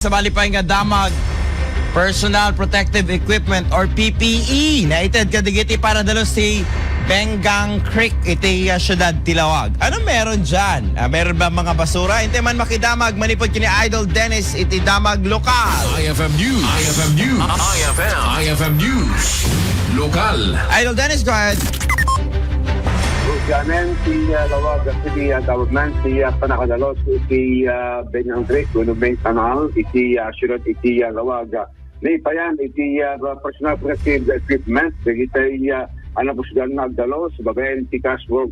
Sa malipay nga damag, personal protective equipment or PPE na ited kadigiti para dalo si Bengang Creek iti syudad Tilawag. Ano meron dyan? Meron ba mga basura? Hindi man makidamag, manipod kini Idol Dennis iti damag lokal. IFM News. IFM News. IFM News. Lokal. Idol Dennis, go ahead. Ganen si Lawag si government si panakadalos iti Bengang Creek Gunubeng Kanal iti syudad iti Lawag. Naipayan iti personal protective equipment iti ano po siya nagdalos babayan iti cash for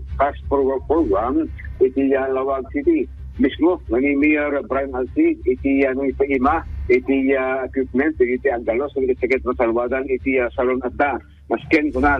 work program iti Lawag City. Mismo ni Mayor Brian Alcid iti ipaima iti equipment iti agdalos iti sakit masalwadan iti salon at da. Masken ko na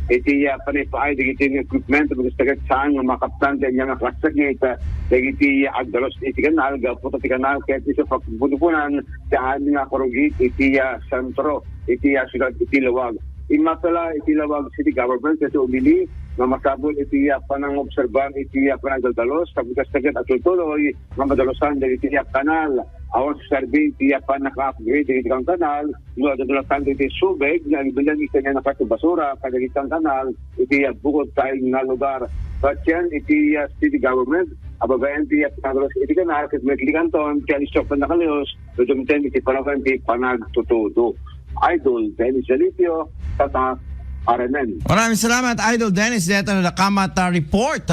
iti panipaay digiti equipment gusto kat saan yung makaptan din yung klasakit digiti agdalos iti kanal gaputo iti kanal kaya iti sa pagbunupunan saan nga korugit iti sentro iti syudad iti Lawag. Imatala iti Lawag City Government iti umili na masabol iti panang obserban iti panagdalos kabukas tagat at tuloy nga madalosan iti kanal awan sa survey iti panaka-upgrade iti kang kanal no dadalasan iti subeg na ibilang iti nga nakatubasura kadagitang kanal iti bukod tayo nga lugar. But yan iti city government ababayan iti panagdalos iti kanal kasi may kilikanton kaya isok na nakalios dudumiten iti panagan iti panagtutudo. Idol Dennis Jalipio, Tata RMN. Maraming salamat, Idol Dennis. Dito na Kamat report.